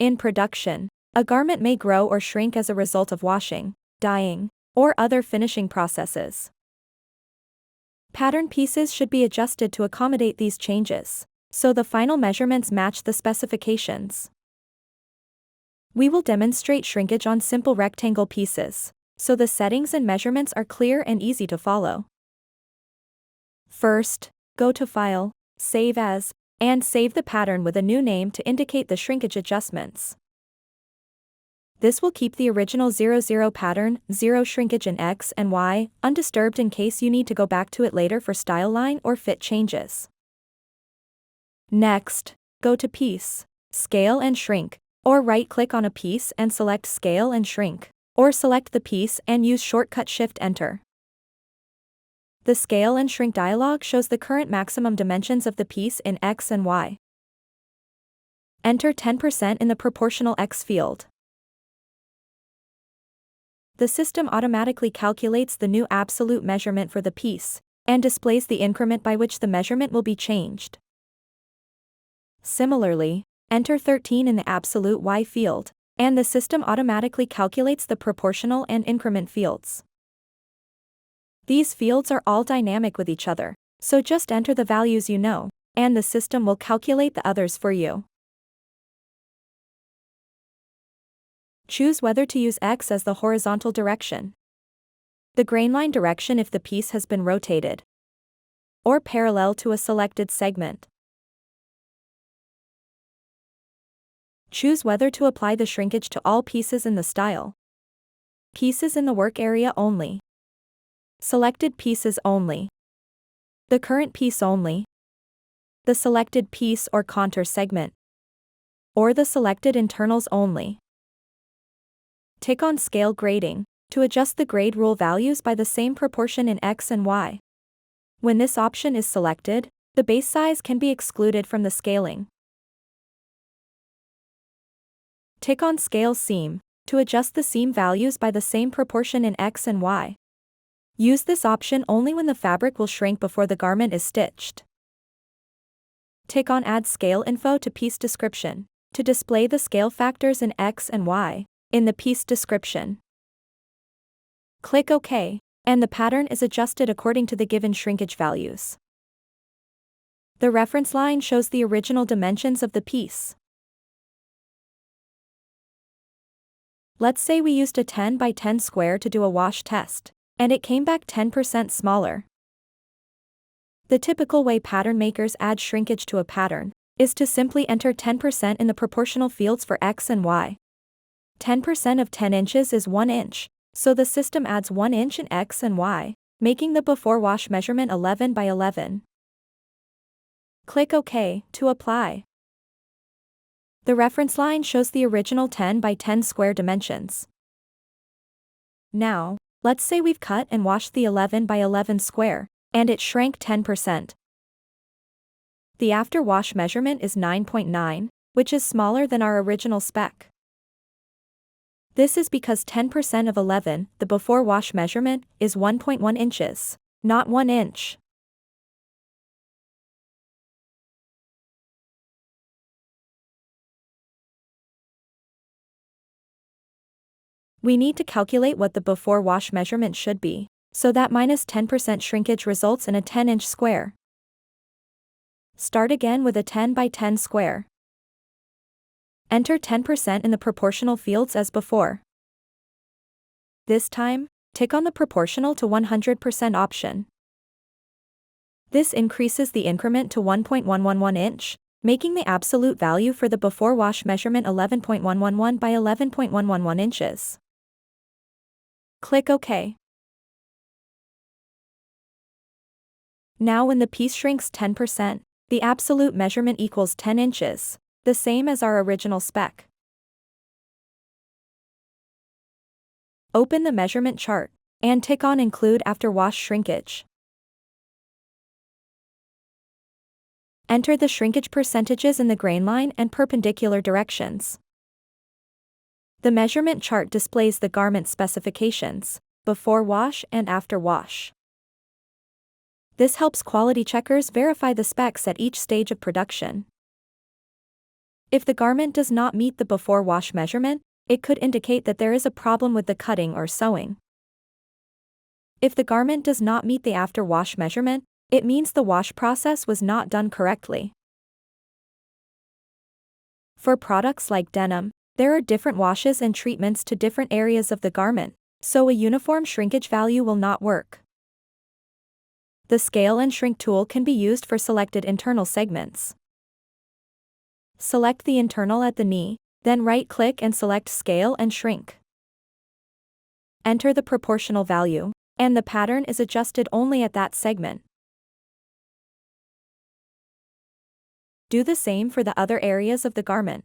In production, a garment may grow or shrink as a result of washing, dyeing, or other finishing processes. Pattern pieces should be adjusted to accommodate these changes, so the final measurements match the specifications. We will demonstrate shrinkage on simple rectangle pieces, so the settings and measurements are clear and easy to follow. First, go to File, Save As, and save the pattern with a new name to indicate the shrinkage adjustments. This will keep the original 00 pattern, 0 shrinkage in X and Y, undisturbed in case you need to go back to it later for style line or fit changes. Next, go to Piece, Scale and Shrink, or right-click on a piece and select Scale and Shrink, or select the piece and use shortcut Shift-Enter. The Scale and Shrink dialog shows the current maximum dimensions of the piece in X and Y. Enter 10% in the proportional X field. The system automatically calculates the new absolute measurement for the piece, and displays the increment by which the measurement will be changed. Similarly, enter 13 in the absolute Y field, and the system automatically calculates the proportional and increment fields. These fields are all dynamic with each other, so just enter the values you know, and the system will calculate the others for you. Choose whether to use X as the horizontal direction, the grain line direction if the piece has been rotated, or parallel to a selected segment. Choose whether to apply the shrinkage to all pieces in the style, pieces in the work area only, selected pieces only, the current piece only, the selected piece or contour segment, or the selected internals only. Tick on Scale Grading to adjust the grade rule values by the same proportion in X and Y. When this option is selected, the base size can be excluded from the scaling. Tick on Scale Seam to adjust the seam values by the same proportion in X and Y. Use this option only when the fabric will shrink before the garment is stitched. Tick on Add Scale Info to Piece Description to display the scale factors in X and Y in the piece description. Click OK, and the pattern is adjusted according to the given shrinkage values. The reference line shows the original dimensions of the piece. Let's say we used a 10 by 10 square to do a wash test, and it came back 10% smaller. The typical way pattern makers add shrinkage to a pattern is to simply enter 10% in the proportional fields for X and Y. 10% of 10 inches is 1 inch, so the system adds 1 inch in X and Y, making the before wash measurement 11 by 11. Click OK to apply. The reference line shows the original 10 by 10 square dimensions. Now, let's say we've cut and washed the 11 by 11 square, and it shrank 10%. The after wash measurement is 9.9, which is smaller than our original spec. This is because 10% of 11, the before wash measurement, is 1.1 inches, not 1 inch. We need to calculate what the before wash measurement should be, so that minus 10% shrinkage results in a 10-inch square. Start again with a 10 by 10 square. Enter 10% in the proportional fields as before. This time, tick on the proportional to 100% option. This increases the increment to 1.111 inch, making the absolute value for the before wash measurement 11.111 by 11.111 inches. Click OK. Now when the piece shrinks 10%, the absolute measurement equals 10 inches, the same as our original spec. Open the measurement chart, and tick on Include After Wash Shrinkage. Enter the shrinkage percentages in the grain line and perpendicular directions. The measurement chart displays the garment specifications, before wash and after wash. This helps quality checkers verify the specs at each stage of production. If the garment does not meet the before wash measurement, it could indicate that there is a problem with the cutting or sewing. If the garment does not meet the after wash measurement, it means the wash process was not done correctly. For products like denim, there are different washes and treatments to different areas of the garment, so a uniform shrinkage value will not work. The scale and shrink tool can be used for selected internal segments. Select the internal at the knee, then right-click and select Scale and Shrink. Enter the proportional value, and the pattern is adjusted only at that segment. Do the same for the other areas of the garment.